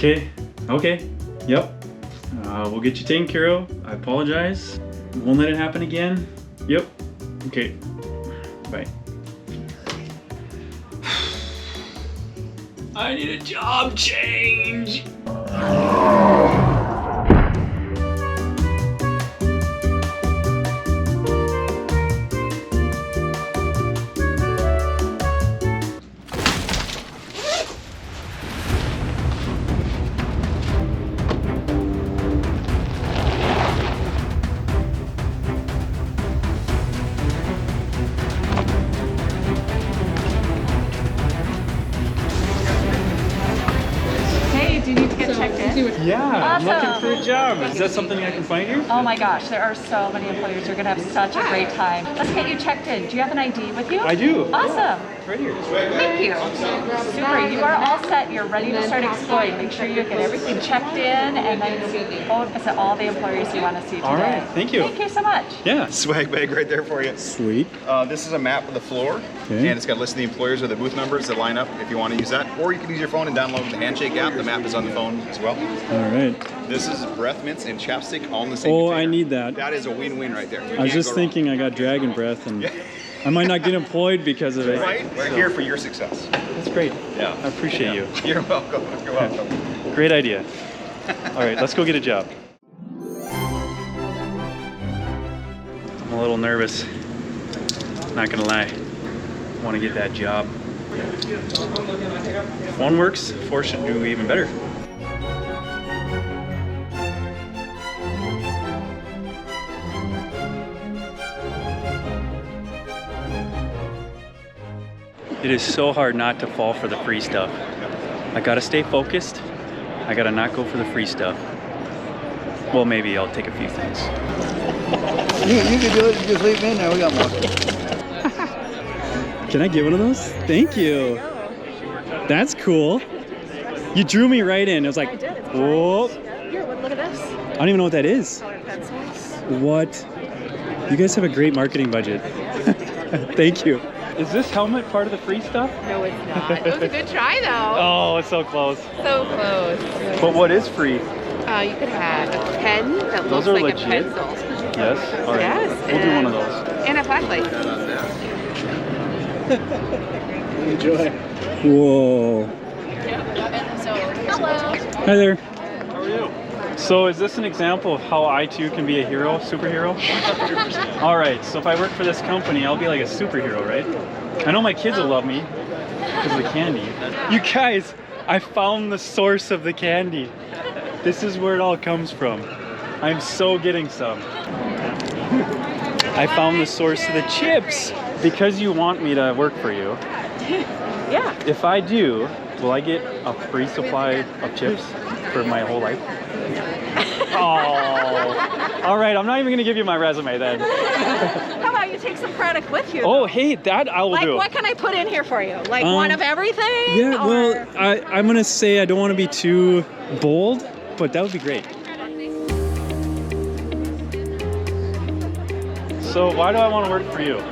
Okay, okay, yep. We'll get you taken care of. I apologize. Won't let it happen again. Yep. Okay. Bye. I need a job change. Yeah, Awesome. I'm looking for a job. Is that something I can find here? Oh my gosh, there are so many employers. You're gonna have such a great time. Let's get you checked in. Do you have an ID with you? I do. Awesome. Right here. Thank you. Super. You are all set. You're ready to start exploring. Make sure you get everything checked in and then visit all the employers you want to see today. All right. Thank you. Thank you so much. Yeah. Swag bag right there for you. Sweet. This is a map of the floor, and it's got a list of the employers with the booth numbers that line up if you want to use that. Or you can use your phone and download the Handshake app. The map is on the phone as well. All right. This is breath mints and chapstick all in the same Oh, container. I need that. That is a win-win right there. I was just thinking I got dragon breath and I might not get employed because of it. Right? We're here for your success. That's great. Yeah. I appreciate you. You're welcome. You're welcome. Great idea. All right, let's go get a job. I'm a little nervous. Not gonna lie. I want to get that job. If one works, four should do even better. It is so hard not to fall for the free stuff. I gotta stay focused. I gotta not go for the free stuff. Well, maybe I'll take a few things. You can do it, just leave me in there, we got more. Can I get one of those? Thank you. That's cool. You drew me right in. It was like, I did. It's whoa. Here, look at this. I don't even know what that is. Colored pencils. What? You guys have a great marketing budget. Thank you. Is this helmet part of the free stuff? No, it's not. It was a good try, though. Oh, it's so close. So close. But what is free? You could have a pen that Those looks are like legit? a pencil. Yes? All right. Yes. We'll do one of those. And a flashlight. Enjoy. Whoa. Hello. Hi there. How are you? So is this an example of how I too can be a hero, superhero? 100%. All right, so if I work for this company, I'll be like a superhero, right? I know my kids will love me because of the candy. You guys, I found the source of the candy. This is where it all comes from. I'm so getting some. I found the source of the chips. Because you want me to work for you. Yeah. If I do, will I get a free supply of chips for my whole life? Oh. All right, I'm not even gonna give you my resume then. How about you take some product with you? Oh, hey, that I will Like, do. what can I put in here for you? Like one of everything? Yeah, or... well, I'm gonna say I don't want to be too bold, but that would be great. So why do I want to work for you?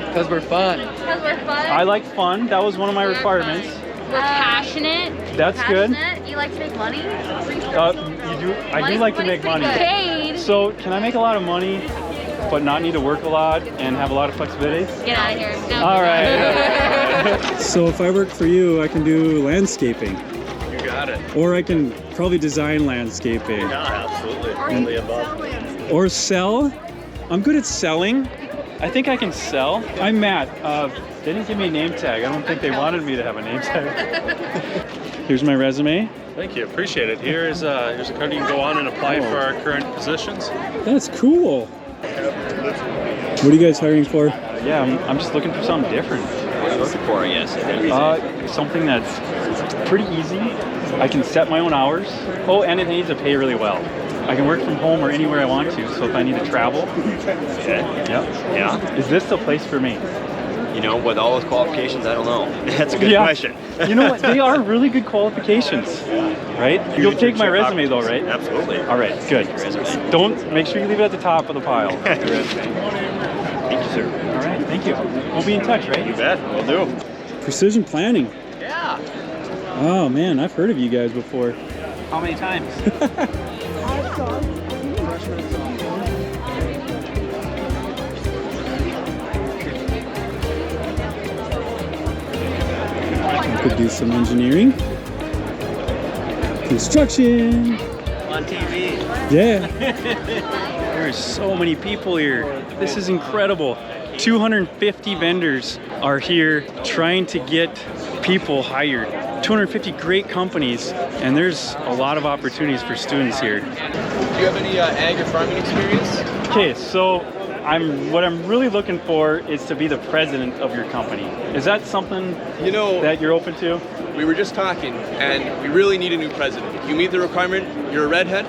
Because we're fun. Because we're fun. I like fun. That was one of my requirements. We're passionate. That's good. You like to make money? You do. I do like to make money. Paid. So can I make a lot of money, but not need to work a lot and have a lot of flexibility? Get out of here. No. All right. So if I work for you, I can do landscaping. You got it. Or I can probably design landscaping. Yeah, absolutely. Only above. Or sell. I'm good at selling. I think I can sell. I'm Matt. They didn't give me a name tag. I don't think they wanted me to have a name tag. Here's my resume. Thank you, appreciate it. Here's a card you can go on and apply for our current positions. That's cool. What are you guys hiring for? Yeah, I'm just looking for something different. What are you looking for, I guess? Something that's pretty easy. I can set my own hours. Oh, and it needs to pay really well. I can work from home or anywhere I want to, so if I need to travel. Okay. Yeah. Is this the place for me? You know, with all those qualifications, I don't know. That's a good question. You know what? They are really good qualifications, right? You'll take my resume though, right? Absolutely. All right, good. Don't, make sure you leave it at the top of the pile. Thank you, sir. All right, thank you. We'll be in touch, right? You bet, we'll do. Precision planning. Yeah. Oh man, I've heard of you guys before. How many times? I could do some engineering. Construction. On TV. Yeah. There's so many people here. This is incredible. 250 vendors are here trying to get people hired. 250 great companies, and there's a lot of opportunities for students here. Do you have any ag or farming experience? Okay, so what I'm really looking for is to be the president of your company. Is that something that you're open to? We were just talking, and we really need a new president. If you meet the requirement, you're a redhead.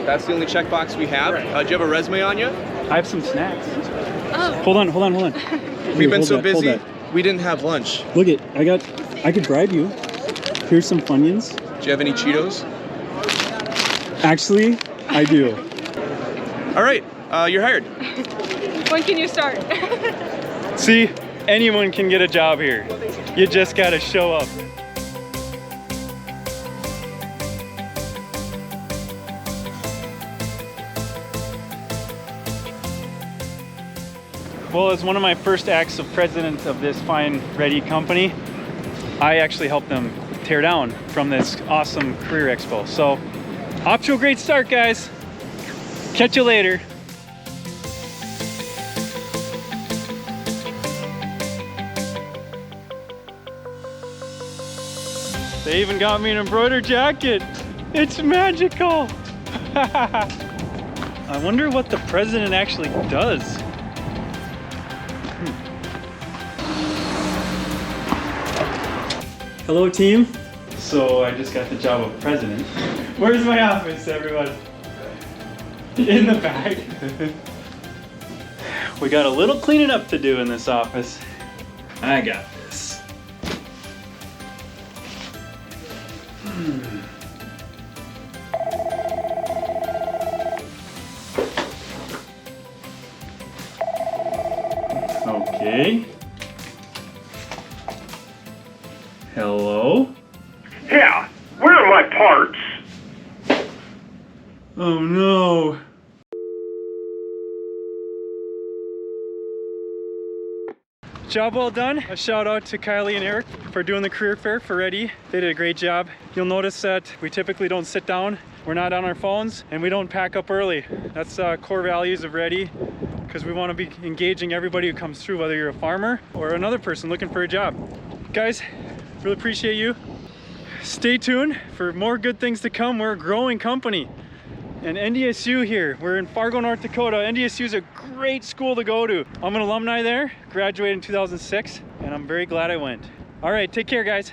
That's the only checkbox we have. Do you have a resume on you? I have some snacks. Oh. Hold on. We've been so busy, we didn't have lunch. Look it, I could bribe you. Here's some Funyuns. Do you have any Cheetos? Actually, I do. All right, you're hired. When can you start? See, anyone can get a job here. You just gotta show up. Well, as one of my first acts of president of this fine Ready company, I actually helped them tear down from this awesome career expo. So, off to a great start, guys. Catch you later. They even got me an embroidered jacket. It's magical. I wonder what the president actually does. Hello, team. So I just got the job of president. Where's my office, everyone? In the back. We got a little cleaning up to do in this office. I got this. Okay. Hello? Yeah, where are my parts? Oh no. Job well done. A shout out to Kylie and Eric for doing the career fair for Ready. They did a great job. You'll notice that we typically don't sit down, we're not on our phones, and we don't pack up early. That's core values of Ready, because we want to be engaging everybody who comes through, whether you're a farmer or another person looking for a job. Guys, really appreciate you. Stay tuned for more good things to come. We're a growing company. And NDSU here, we're in Fargo, North Dakota. NDSU is a great school to go to. I'm an alumni there, graduated in 2006, and I'm very glad I went. All right, take care, guys.